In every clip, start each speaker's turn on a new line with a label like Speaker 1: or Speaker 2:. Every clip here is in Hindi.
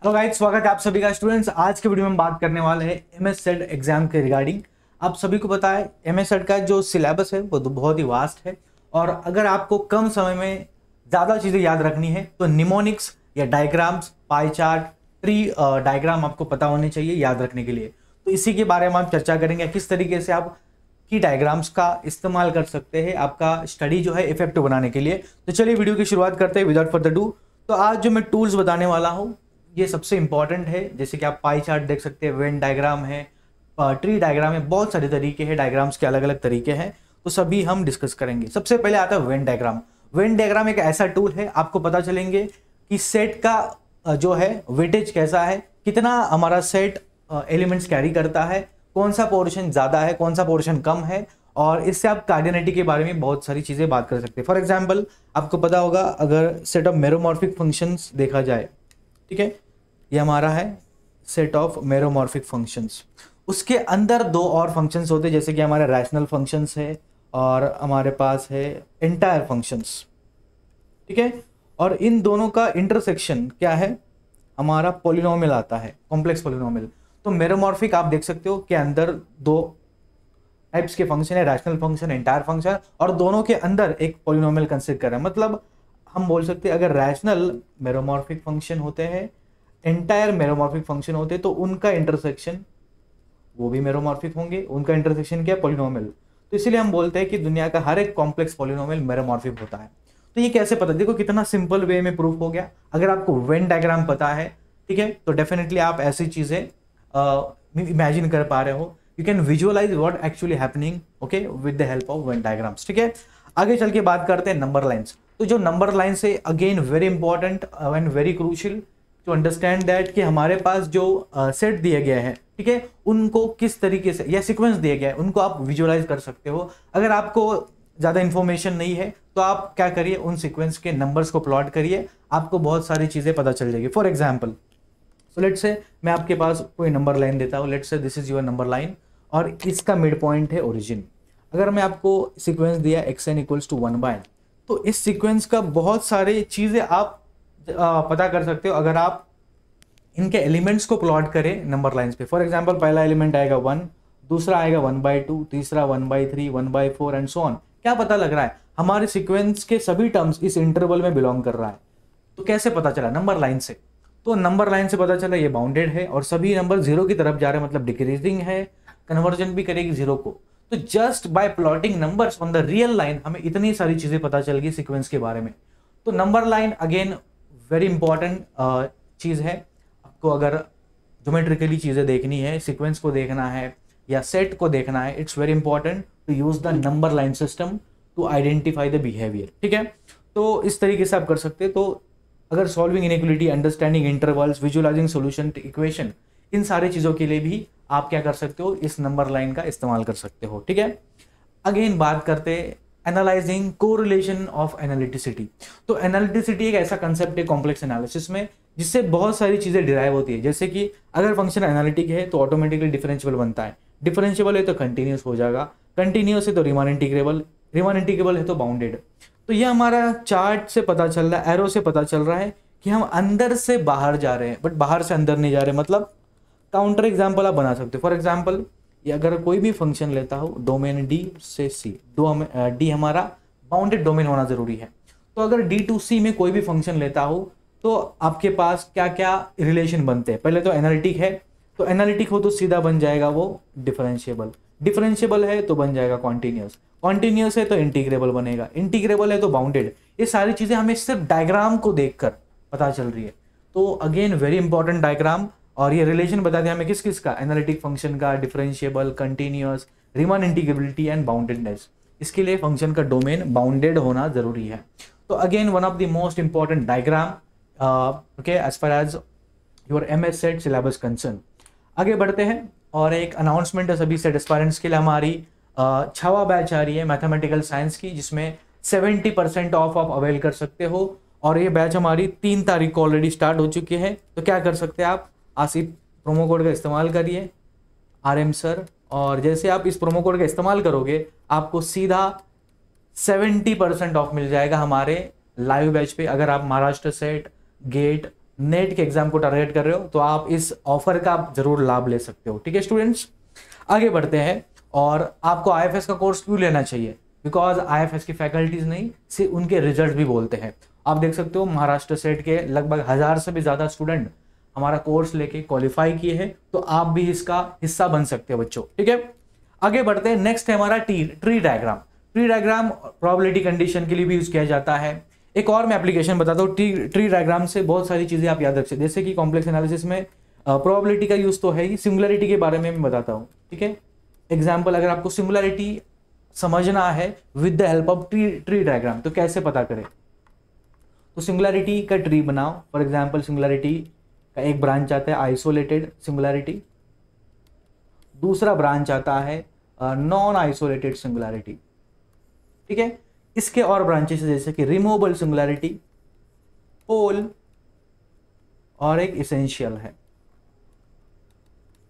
Speaker 1: हेलो गाइस, स्वागत है आप सभी का। स्टूडेंट्स, आज के वीडियो में हम बात करने वाले हैं एमएस सेट एग्जाम के रिगार्डिंग। आप सभी को पता है एमएस सेट का जो सिलेबस है वो तो बहुत ही वास्ट है, और अगर आपको कम समय में ज़्यादा चीज़ें याद रखनी है तो निमोनिक्स या diagrams, pie chart, tree diagram आपको पता होने चाहिए याद रखने के लिए। तो इसी के बारे में हम चर्चा करेंगे, किस तरीके से आप की डायग्राम्स का इस्तेमाल कर सकते हैं आपका स्टडी जो है इफेक्टिव बनाने के लिए। तो चलिए वीडियो की शुरुआत करते हैं विदाउट फर्दर डू। तो आज जो मैं टूल्स बताने वाला हूँ ये सबसे इंपॉर्टेंट है। जैसे कि आप पाई चार्ट देख सकते हैं, वेन डायग्राम है, ट्री डायग्राम है, बहुत सारे तरीके हैं, डायग्राम्स के अलग अलग तरीके हैं, तो सभी हम डिस्कस करेंगे। सबसे पहले आता है वेन डायग्राम। वेन डायग्राम एक ऐसा टूल है, आपको पता चलेंगे कि सेट का जो है वेटेज कैसा है, कितना हमारा सेट एलिमेंट्स कैरी करता है, कौन सा पोर्शन ज़्यादा है, कौन सा पोर्शन कम है, और इससे आप कार्डिनेटी के बारे में बहुत सारी चीज़ें बात कर सकते हैं। फॉर एग्जाम्पल आपको पता होगा, अगर सेट ऑफ मेरोमॉर्फिक फंक्शंस देखा जाए, ठीक है, ये हमारा है सेट ऑफ मेरोमॉर्फिक फंक्शंस। उसके अंदर दो और फंक्शंस होते हैं, जैसे कि हमारे रैशनल फंक्शंस है और हमारे पास है एंटायर फंक्शंस, ठीक है। और इन दोनों का इंटरसेक्शन क्या है, हमारा पॉलिनोमियल आता है, कॉम्प्लेक्स पॉलिनोमियल। तो मेरोमॉर्फिक आप देख सकते हो कि अंदर दो टाइप्स के फंक्शन है, रैशनल फंक्शन, एंटायर फंक्शन, और दोनों के अंदर एक पॉलिनोमियल कंसिडर कर रहे हैं। मतलब हम बोल सकते हैं अगर रैशनल मेरोमॉर्फिक फंक्शन होते हैं, एंटायर मेरोमॉर्फिक फंक्शन होते हैं, तो उनका इंटरसेक्शन वो भी मेरोमॉर्फिक होंगे। उनका इंटरसेक्शन क्या है, पॉलिनोमियल। तो इसीलिए हम बोलते हैं कि दुनिया का हर एक कॉम्प्लेक्स पॉलिनोमियल मेरोमॉर्फिक होता है। तो ये कैसे पता, देखो कितना सिंपल वे में प्रूफ हो गया। अगर आपको वेन डायग्राम पता है, ठीक है, तो डेफिनेटली आप ऐसी चीजें इमेजिन कर पा रहे हो। You can visualise what actually happening, okay, with the help of Venn diagrams, ठीक है। आगे चल के बात करते हैं नंबर लाइन्स। तो जो नंबर लाइन्स है, again very important and very crucial to understand that कि हमारे पास जो सेट दिए गए हैं, ठीक है, उनको किस तरीके से या सीक्वेंस दिए गए हैं उनको आप विजुअलाइज कर सकते हो। अगर आपको ज़्यादा इन्फॉर्मेशन नहीं है तो आप क्या करिए, उन सीक्वेंस के नंबर्स को प्लॉट करिए, आपको बहुत सारी चीज़ें पता चल जाएगी। For example, so let's say मैं आपके पास कोई नंबर लाइन देता हूँ, let's say this is your number line, और इसका मिड पॉइंट है ओरिजिन। अगर मैं आपको सीक्वेंस दिया xn इक्वल्स टू 1/n, तो इस सीक्वेंस का बहुत सारी चीज़ें आप पता कर सकते हो अगर आप इनके एलिमेंट्स को प्लॉट करें नंबर लाइंस पे। फॉर एग्जांपल पहला एलिमेंट आएगा 1, दूसरा आएगा 1/2, तीसरा 1/3, 1/4 एंड सो ऑन। क्या पता लग रहा है, हमारे सीक्वेंस के सभी टर्म्स इस इंटरवल में बिलोंग कर रहा है। तो कैसे पता चला, नंबर लाइन से। तो नंबर लाइन से पता चला ये बाउंडेड है और सभी नंबर जीरो की तरफ जा रहे हैं, मतलब डिक्रीजिंग है, कन्वर्जन भी करेगी जीरो को। तो just by plotting numbers on the real line हमें इतनी सारी चीजें पता चल गई सीक्वेंस के बारे में। तो number line again very important चीज है। आपको अगर ज्योमेट्रिकली चीजें देखनी है, सीक्वेंस को देखना है या सेट को देखना है, it's very important to use the number line system to identify the behaviour, ठीक है। तो इस तरीके से आप कर सकते हैं। तो अगर solving inequality, understanding intervals, visualizing solution equation, इन सारी चीजों के लिए भी आप क्या कर सकते हो, इस नंबर लाइन का इस्तेमाल कर सकते हो, ठीक है। अगेन बात करते हैं एनालाइजिंग कोरिलेशन ऑफ एनालिटिसिटी। तो एनालिटिसिटी एक ऐसा कंसेप्ट है कॉम्प्लेक्स एनालिसिस में जिससे बहुत सारी चीजें डिराइव होती है। जैसे कि अगर फंक्शन एनालिटिक है तो ऑटोमेटिकली डिफरेंशियल बनता है, डिफरेंशियबल है तो कंटिन्यूस हो जाएगा, कंटिन्यूस है तो रीमान इंटीग्रेबल, रीमान इंटीग्रेबल है तो बाउंडेड। तो ये हमारा चार्ट से पता चल रहा है, एरो से पता चल रहा है कि हम अंदर से बाहर जा रहे हैं, बट बाहर से अंदर नहीं जा रहे। मतलब काउंटर एग्जाम्पल आप बना सकते हो। फॉर एग्जाम्पल, ये अगर कोई भी फंक्शन लेता हो, डोमेन डी से सी, डी हमारा बाउंडेड डोमेन होना जरूरी है। तो अगर डी टू सी में कोई भी फंक्शन लेता हो तो आपके पास क्या क्या रिलेशन बनते हैं। पहले तो एनालिटिक है, तो एनालिटिक हो तो सीधा बन जाएगा वो डिफरेंशिएबल, डिफरेंशिएबल है तो बन जाएगा कॉन्टिन्यूस, कॉन्टिन्यूस है तो इंटीग्रेबल बनेगा, इंटीग्रेबल है तो बाउंडेड। ये सारी चीजें हमें सिर्फ डायग्राम को देखकर पता चल रही है। तो अगेन वेरी इंपॉर्टेंट डायग्राम, और ये रिलेशन बता दें हमें किस किस का, एनालिटिक फंक्शन का, differentiable, continuous, Riemann integrability and boundedness. इसके लिए फंक्शन का डोमेन बाउंडेड होना जरूरी है। तो again one of the most important diagram okay as far as your MS set syllabus concern. आगे बढ़ते हैं, और एक अनाउंसमेंट है सभी सेट एस्पायरेंट्स के लिए। हमारी 6वां बैच आ रही है मैथमेटिकल साइंस की, जिसमें 70% ऑफ आप अवेल कर सकते हो, और ये बैच हमारी 3 तारीख को ऑलरेडी स्टार्ट हो चुकी है। तो क्या कर सकते हैं आप, आसिफ प्रोमो कोड का इस्तेमाल करिए, RM सर, और जैसे आप इस प्रोमो कोड का इस्तेमाल करोगे आपको सीधा 70% ऑफ मिल जाएगा हमारे लाइव बैच पे। अगर आप महाराष्ट्र सेट, गेट, नेट के एग्जाम को टारगेट कर रहे हो तो आप इस ऑफर का आप जरूर लाभ ले सकते हो। ठीक है स्टूडेंट्स, आगे बढ़ते हैं। और आपको आईएफएस का कोर्स क्यों लेना चाहिए? बिकॉज आईएफएस की फैकल्टीज नहीं, सिर्फ उनके रिजल्ट भी बोलते हैं। आप देख सकते हो महाराष्ट्र सेट के लगभग 1000 से भी ज्यादा स्टूडेंट हमारा कोर्स लेके क्वालिफाई किए हैं, तो आप भी इसका हिस्सा बन सकते हो बच्चों। ठीक है, आगे बढ़ते हैं। नेक्स्ट है हमारा tree diagram. Tree diagram probability condition के लिए भी यूज किया जाता है। एक और मैं एप्लीकेशन बताता हूँ, ट्री डायग्राम से बहुत सारी चीजें आप याद रख सकते, जैसे कि कॉम्प्लेक्स एनालिसिस में प्रोबेबिलिटी का यूज तो है ही, सिंगुलरिटी के बारे में मैं बताता हूँ। ठीक है, एग्जाम्पल, अगर आपको सिंगुलरिटी समझना है with the help of tree diagram तो कैसे पता करें? तो सिंगुलरिटी का ट्री बनाओ। फॉर एग्जाम्पल, सिंगुलरिटी का एक ब्रांच आता है आइसोलेटेड सिंगुलरिटी, दूसरा ब्रांच आता है नॉन आइसोलेटेड सिंगुलरिटी। ठीक है, इसके और ब्रांचेस जैसे कि रिमूवेबल सिंगुलरिटी, पोल और एक इसेंशियल है।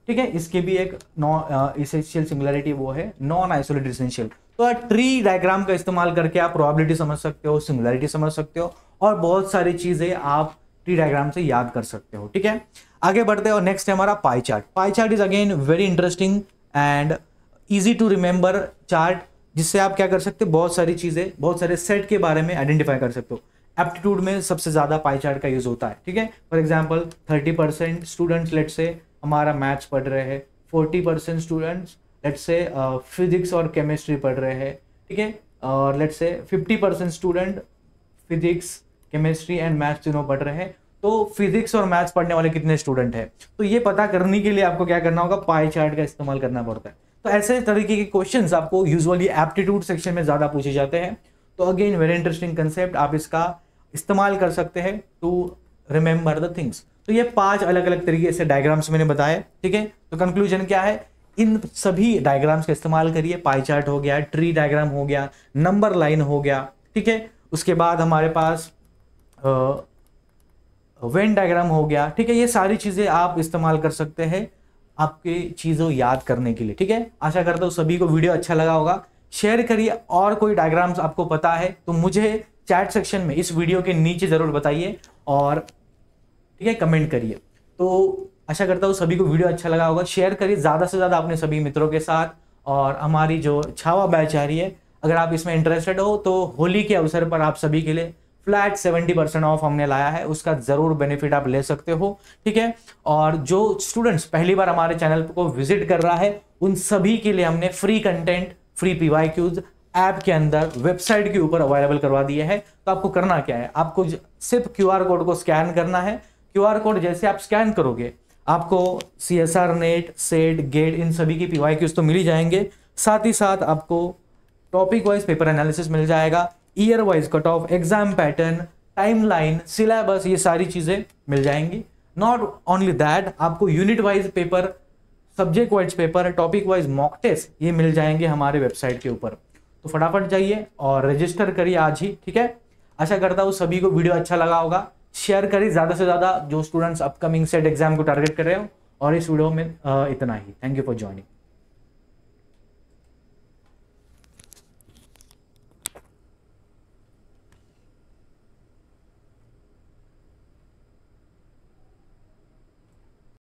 Speaker 1: ठीक है, इसके भी एक नॉन इसेंशियल सिंगुलरिटी वो है नॉन आइसोलेटेड इसेंशियल। तो ट्री डायग्राम का इस्तेमाल करके आप प्रोबेबिलिटी समझ सकते हो, सिंगुलरिटी समझ सकते हो और बहुत सारी चीजें आप ट्री डायग्राम से याद कर सकते हो। ठीक है, आगे बढ़ते हैं। और नेक्स्ट है हमारा pie chart. Pie chart is again very interesting and easy to remember chart, जिससे आप क्या कर सकते हो, बहुत सारी चीजें, बहुत सारे सेट के बारे में आइडेंटिफाई कर सकते हो। एप्टीट्यूड में सबसे ज्यादा पाई चार्ट का यूज होता है। ठीक है, फॉर एग्जाम्पल 30% स्टूडेंट्स लेट से हमारा मैथ्स पढ़ रहे हैं, 40% स्टूडेंट्स लेट से फिजिक्स और केमिस्ट्री पढ़ रहे हैं। ठीक है, और लेट से 50% student physics, chemistry and maths तीनों पढ़ रहे हैं। तो फिजिक्स और मैथ्स पढ़ने वाले कितने स्टूडेंट हैं, तो ये पता करने के लिए आपको क्या करना होगा, पाई चार्ट का इस्तेमाल करना पड़ता है। तो ऐसे तरीके के क्वेश्चंस आपको यूजुअली एप्टीट्यूड सेक्शन में ज्यादा पूछे जाते हैं। तो अगेन वेरी इंटरेस्टिंग कंसेप्ट, आप इसका इस्तेमाल कर सकते हैं टू रिमेंबर द थिंग्स। तो ये 5 अलग अलग तरीके से डायग्राम्स मैंने बताए। ठीक है, तो कंक्लूजन क्या है, इन सभी डायग्राम्स का इस्तेमाल करिए। पाई चार्ट हो गया, ट्री डायग्राम हो गया, नंबर लाइन हो गया। ठीक है, उसके बाद हमारे पास वेन डायग्राम हो गया। ठीक है, ये सारी चीजें आप इस्तेमाल कर सकते हैं आपके चीजों याद करने के लिए। ठीक है, आशा करता हूँ सभी को वीडियो अच्छा लगा होगा। शेयर करिए, और कोई डायग्राम्स आपको पता है तो मुझे चैट सेक्शन में इस वीडियो के नीचे जरूर बताइए और ठीक है कमेंट करिए। तो आशा करता हूँ सभी को वीडियो अच्छा लगा होगा। शेयर करिए ज्यादा से ज्यादा अपने सभी मित्रों के साथ। और हमारी जो छावा बैच आ रही है, अगर आप इसमें इंटरेस्टेड हो तो होली के अवसर पर आप सभी के लिए फ्लैट 70% ऑफ हमने लाया है, उसका जरूर बेनिफिट आप ले सकते हो। ठीक है, और जो स्टूडेंट्स पहली बार हमारे चैनल को विजिट कर रहा है उन सभी के लिए हमने free content, free PYQs app के अंदर वेबसाइट के ऊपर अवेलेबल करवा दिए हैं। तो आपको करना क्या है, आपको सिर्फ क्यूआर कोड को स्कैन करना है। क्यूआर कोड जैसे आप स्कैन करोगे आपको CSR net, set, get in सभी की पीवाईक्यूज तो मिल ही जाएंगे, साथ ही साथ आपको टॉपिक वाइज पेपर एनालिसिस मिल जाएगा, year wise cut off, exam pattern, timeline, syllabus, ये सारी चीजें मिल जाएंगी। नॉट ओनली दैट, आपको unit wise paper, subject wise paper, topic wise mock test ये मिल जाएंगे हमारे वेबसाइट के ऊपर। तो फटाफट जाइए और रजिस्टर करिए आज ही। ठीक है, आशा करता हूँ सभी को वीडियो अच्छा लगा होगा। शेयर करिए ज्यादा से ज्यादा जो स्टूडेंट्स अपकमिंग सेट एग्जाम को टारगेट कर रहे हो। और इस वीडियो में इतना ही। Thank you for joining.